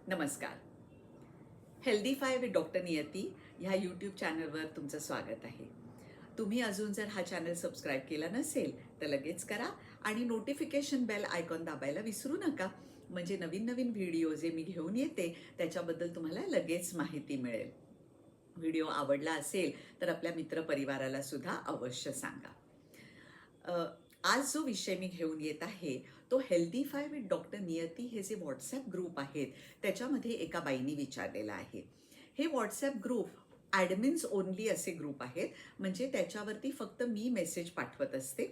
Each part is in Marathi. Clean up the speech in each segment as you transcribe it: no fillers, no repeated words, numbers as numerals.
नमस्कार. हेल्दीफाय विथ डॉक्टर नियती ह्या यूट्यूब चॅनलवर तुमचं स्वागत आहे. तुम्ही अजून जर हा चॅनल सबस्क्राईब केला नसेल तर लगेच करा आणि नोटिफिकेशन बेल आयकॉन दाबायला विसरू नका. म्हणजे नवीन नवीन व्हिडिओ जे मी घेऊन येते त्याच्याबद्दल तुम्हाला लगेच माहिती मिळेल. व्हिडिओ आवडला असेल तर आपल्या मित्रपरिवाराला सुद्धा अवश्य सांगा. आज जो विषय मी घेऊन येत आहे तो हेल्दीफाय विथ डॉक्टर नियती हे जे व्हॉट्सॲप ग्रुप आहेत त्याच्यामध्ये एका बाईंनी विचारलेलं आहे. हे व्हॉट्सॲप ग्रुप ॲडमिन्स ओनली असे ग्रुप आहेत, म्हणजे त्याच्यावरती फक्त मी मेसेज पाठवत असते.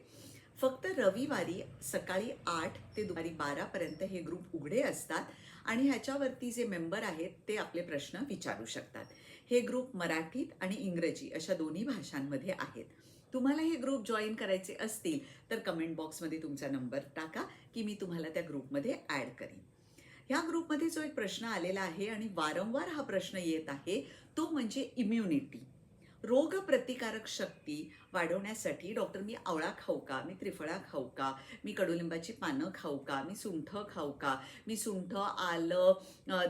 फक्त रविवारी सकाळी 8 ते दुपारी 12पर्यंत हे ग्रुप उघडे असतात आणि ह्याच्यावरती जे मेंबर आहेत ते आपले प्रश्न विचारू शकतात. हे ग्रुप मराठीत आणि इंग्रजी अशा दोन्ही भाषांमध्ये आहेत. तुम्हाला हे ग्रुप जॉईन करायचे असतील तर कमेंट बॉक्समध्ये तुमचा नंबर टाका की मी तुम्हाला त्या ग्रुपमध्ये ॲड करीन. ह्या ग्रुपमध्ये जो एक प्रश्न आलेला आहे आणि वारंवार हा प्रश्न येत आहे तो म्हणजे इम्युनिटी. रोगप्रतिकारक शक्ती वाढवण्यासाठी डॉक्टर मी आवळा खाऊ का, मी त्रिफळा खाऊ का, मी कडुलिंबाची पानं खाऊ का, मी सुंठ खाऊ का, मी सुंठ आलं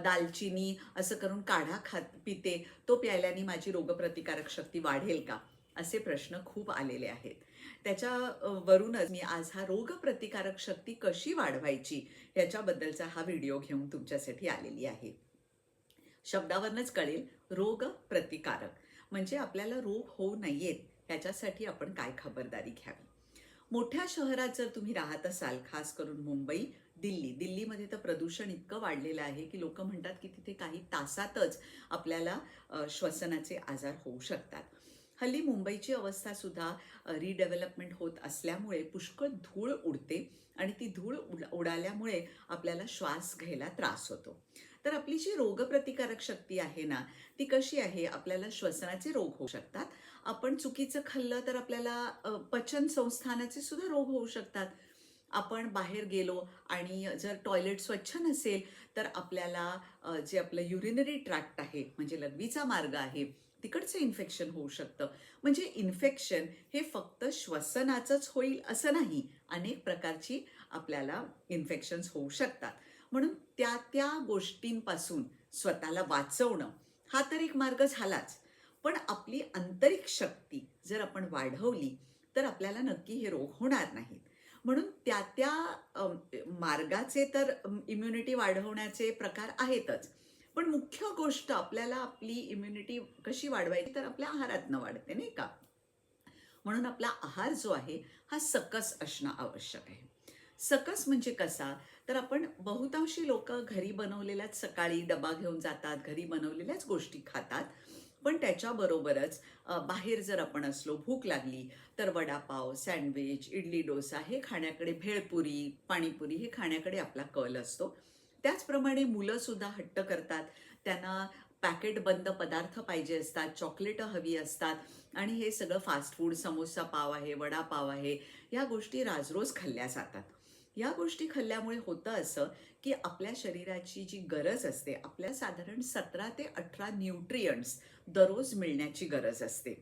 दालचिनी असं करून काढा पिते, तो प्यायल्याने माझी रोगप्रतिकारक शक्ती वाढेल का, असे प्रश्न खूप आलेले आहेत. त्याच्यावरूनच मी आज हा रोगप्रतिकारक शक्ती कशी वाढवायची याच्याबद्दलचा हा व्हिडिओ घेऊन तुमच्यासाठी आलेली आहे. शब्दावरनच कळेल, रोग प्रतिकारक म्हणजे आपल्याला रोग होऊ नयेत ह्याच्यासाठी आपण काय खबरदारी घ्यावी. मोठ्या शहरात जर तुम्ही राहत असाल, खास करून मुंबई, दिल्लीमध्ये तर प्रदूषण इतकं वाढलेलं आहे की लोक म्हणतात की तिथे काही तासातच आपल्याला श्वसनाचे आजार होऊ शकतात. हल्ली मुंबईची अवस्था सुद्धा रिडेव्हलपमेंट होत असल्यामुळे पुष्कळ धूळ उडते आणि ती धूळ उडाल्यामुळे आपल्याला श्वास घ्यायला त्रास होतो. तर आपली जी रोगप्रतिकारक शक्ती आहे ना, ती कशी आहे, आपल्याला श्वसनाचे रोग होऊ शकतात. आपण चुकीचं खाल्लं तर आपल्याला पचन संस्थानाचे सुद्धा रोग होऊ शकतात. आपण बाहेर गेलो आणि जर टॉयलेट स्वच्छ नसेल तर आपल्याला जे आपलं युरिनरी ट्रॅक्ट आहे म्हणजे लघवीचा मार्ग आहे तिकडचं इन्फेक्शन होऊ शकतं. म्हणजे इन्फेक्शन हे फक्त श्वसनाचंच होईल असं नाही, अनेक प्रकारची आपल्याला इन्फेक्शन्स होऊ शकतात. म्हणून त्या त्या गोष्टींपासून स्वतःला वाचवणं हा तर एक मार्ग झालाच, पण आपली आंतरिक शक्ती जर आपण वाढवली तर आपल्याला नक्की हे रोग होणार नाहीत. म्हणून त्या त्या मार्गाचे तर इम्युनिटी वाढवण्याचे प्रकार आहेतच, पण मुख्य गोष्ट आपल्याला आपली इम्युनिटी कशी वाढवायची तर आपल्या आहारातनं वाढते, नाही का. म्हणून आपला आहार जो आहे हा सकस असणं आवश्यक आहे. सकस म्हणजे कसा, तर आपण बहुतांशी लोक घरी बनवलेल्याच सकाळी डबा घेऊन जातात, घरी बनवलेल्याच गोष्टी खातात. पण त्याच्याबरोबरच बाहेर जर आपण असलो, भूक लागली तर वडापाव, सँडविच, इडली डोसा हे खाण्याकडे, भेळपुरी, पाणीपुरी हे खाण्याकडे आपला कल असतो. त्याचप्रमाणे मुलं सुद्धा हट्ट करतात, त्यांना पॅकेट बंद पदार्थ पाहिजे असतात, चॉकलेटं हवी असतात आणि हे सगळं फास्ट फूड, समोसा पाव आहे, वडापाव आहे, या गोष्टी राजरोज खाल्ल्या जातात. या गोष्टी खाल्ल्यामुळे होतं असं की आपल्या शरीराची जी गरज असते, आपल्या साधारण 17 ते 18 न्यूट्रियंट्स दररोज मिळण्याची गरज असते.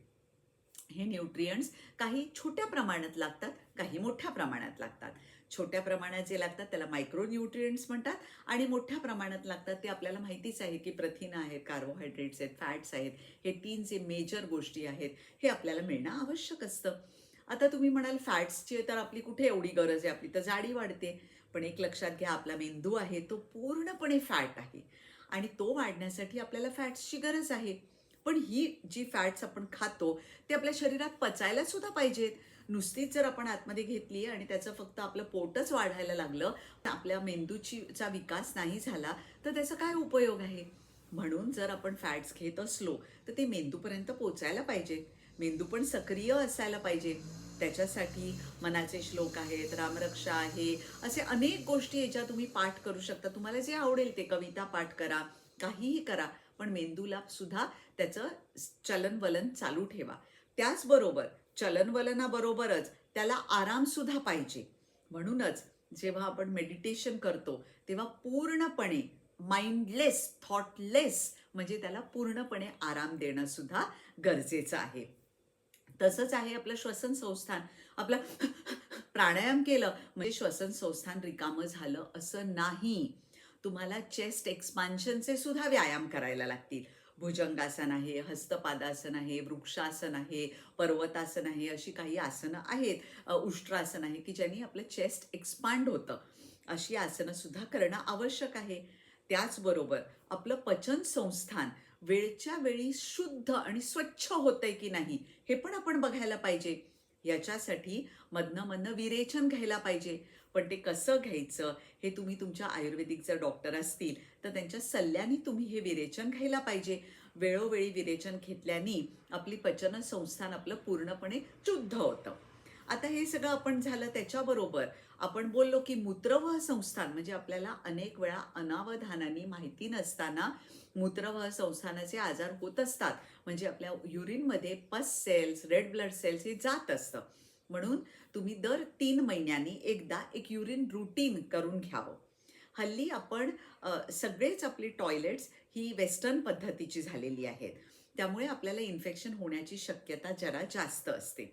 हे न्यूट्रियंट्स काही छोट्या प्रमाणात लागतात, काही मोठ्या प्रमाणात लागतात. छोट्या प्रमाणात जे लागतात त्याला मायक्रो न्यूट्रियंट्स म्हणतात आणि मोठ्या प्रमाणात लागतात ते आपल्याला माहितीच आहे की प्रथिनं आहेत, कार्बोहायड्रेट्स आहेत, फॅट्स आहेत. हे 3 जे मेजर गोष्टी आहेत हे आपल्याला मिळणं आवश्यक असतं. आता तुम्ही म्हणाल फॅट्सची तर आपली कुठे एवढी गरज आहे, आपली तर जाडी वाढते. पण एक लक्षात घ्या, आपला मेंदू आहे तो पूर्णपणे फॅट आहे आणि तो वाढण्यासाठी आपल्याला फॅट्सची गरज आहे. पण ही जी फॅट्स आपण खातो ते आपल्या शरीरात पचायला सुद्धा पाहिजेत. नुसतीच जर आपण आतमध्ये घेतली आणि त्याचं फक्त आपलं पोटच वाढायला लागलं, आपल्या मेंदूचा विकास नाही झाला तर त्याचा काय उपयोग आहे. म्हणून जर आपण फॅट्स घेत असलो तर ते मेंदूपर्यंत पोचायला पाहिजे, मेंदू पण सक्रिय असायला पाहिजे. त्याच्यासाठी मनाचे श्लोक आहेत, रामरक्षा आहे, असे अनेक गोष्टी याच्या तुम्ही पाठ करू शकता. तुम्हाला जे आवडेल ते कविता पाठ करा, काहीही करा, पण मेंदूला सुद्धा त्याचं चलनवलन चालू ठेवा. त्याचबरोबर चलनवलनाबरोबरच त्याला आराम सुद्धा पाहिजे. म्हणूनच जेव्हा आपण मेडिटेशन करतो तेव्हा पूर्णपणे माइंडलेस, थॉटलेस म्हणजे त्याला पूर्णपणे आराम देणं सुद्धा गरजेचं आहे. तसंच आहे आपलं श्वसन संस्थान. आपलं प्राणायाम केलं म्हणजे श्वसन संस्थान रिकामं झालं असं नाही. तुम्हाला चेस्ट एक्सपान्शनचे सुद्धा व्यायाम करायला लागतील. भुजंगासन आहे, हस्तपादासन आहे, वृक्षासन आहे, पर्वतासन आहे, अशी काही आसनं आहेत. उष्ट्रासन आहे की ज्यांनी आपलं चेस्ट एक्सपांड होतं. अशी आसनं सुद्धा करणं आवश्यक आहे. त्याचबरोबर आपलं पचन संस्थान वेळच्या वेळी शुद्ध आणि स्वच्छ होतंय की नाही हे पण आपण बघायला पाहिजे. याच्यासाठी मधनं विरेचन घ्यायला पाहिजे. पण ते कसं घ्यायचं हे तुम्ही तुमच्या आयुर्वेदिक जर डॉक्टर असतील तर त्यांच्या सल्ल्याने तुम्ही हे विरेचन घ्यायला पाहिजे. वेळोवेळी विरेचन घेतल्याने आपली पचन संस्थान आपलं पूर्णपणे शुद्ध होतं. आता हे सगळं आपण झालं. त्याच्याबरोबर आपण बोललो की मूत्रवाह संस्थान म्हणजे आपल्याला अनेक वेळा अनावधानाने माहिती नसताना मूत्रवाह संस्थानाचे आजार होत असतात. म्हणजे आपल्या युरिनमध्ये पस सेल्स, रेड ब्लड सेल्स हे जात असतं. म्हणून तुम्ही दर 3 महिन्यांनी एकदा एक युरिन रुटीन करून घ्यावं. हल्ली आपण सगळेच आपली टॉयलेट्स ही वेस्टर्न पद्धतीची झालेली आहेत. त्यामुळे आपल्याला इन्फेक्शन होण्याची शक्यता जरा जास्त असते.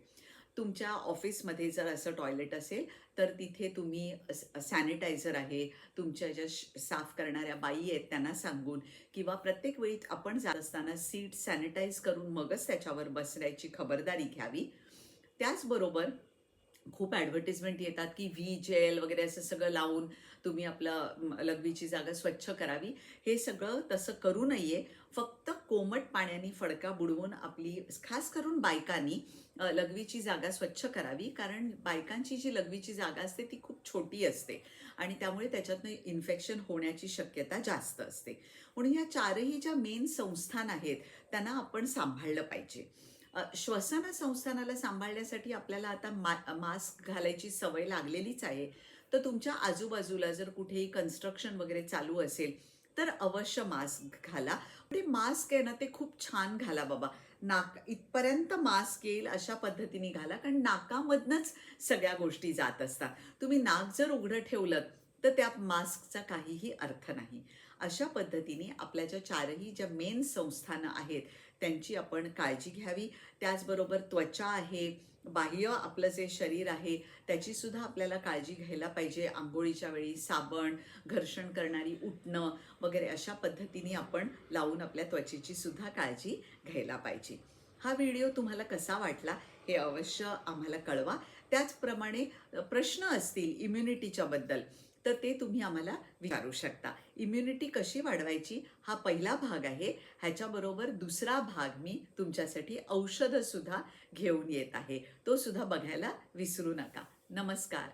तुमच्या ऑफिसमध्ये जर असं टॉयलेट असेल तर तिथे तुम्ही सॅनिटायझर आहे, तुमच्या ज्या साफ करणाऱ्या बाई आहेत त्यांना सांगून किंवा प्रत्येक वेळी आपण जात असताना सीट सॅनिटाईज करून मगच त्याच्यावर बसण्याची खबरदारी घ्यावी. त्याचबरोबर खूप ॲडव्हर्टिजमेंट येतात की व्ही जेल वगैरे असं सगळं लावून तुम्ही आपलं लघवीची जागा स्वच्छ करावी. हे सगळं तसं करू नये. फक्त कोमट पाण्याने फडका बुडवून आपली खास करून बायकांनी लघवीची जागा स्वच्छ करावी. कारण बायकांची जी लघवीची जागा असते ती खूप छोटी असते आणि त्यामुळे त्याच्यातनं इन्फेक्शन होण्याची शक्यता जास्त असते. म्हणून ह्या चारही ज्या मेन संस्थान आहेत त्यांना आपण सांभाळलं पाहिजे. श्वसन संस्थानाला सांभाळण्यासाठी आपल्याला आता मास्क घालायची सवय लागलेलीच आहे. तर तुमच्या आजूबाजूला जर कुठेही कन्स्ट्रक्शन वगैरे चालू असेल तर अवश्य मास्क घाला. ते मास्क आहे ना ते खूप छान घाला बाबा. नाक इथपर्यंत मास्क येईल अशा पद्धतीने घाला. कारण नाकामधनंच सगळ्या गोष्टी जात असतात. तुम्ही नाक जर उघडं ठेवलं तर त्या मास्कचा काहीही अर्थ नाही. अशा पद्धतीने आपल्या ज्या चारही ज्या मेन संस्थानं आहेत त्यांची आपण काळजी घ्यावी. त्याचबरोबर त्वचा आहे, बाह्य आपलं जे शरीर आहे त्याची सुद्धा आपल्याला काळजी घ्यायला पाहिजे. आंघोळीच्या वेळी साबण, घर्षण करणारी उटणं वगैरे अशा पद्धतीने आपण लावून आपल्या त्वचेची सुद्धा काळजी घ्यायला पाहिजे. हा व्हिडिओ तुम्हाला कसा वाटला हे अवश्य आम्हाला कळवा. त्याचप्रमाणे प्रश्न असतील इम्युनिटीच्या बद्दल तर ते तुम्ही आम्हाला विचारू शकता. इम्युनिटी कशी वाढवायची हा पहिला भाग आहे. ह्याच्याबरोबर दुसरा भाग मी तुमच्यासाठी औषधं सुद्धा घेऊन येत आहे. तो सुद्धा बघायला विसरू नका. नमस्कार.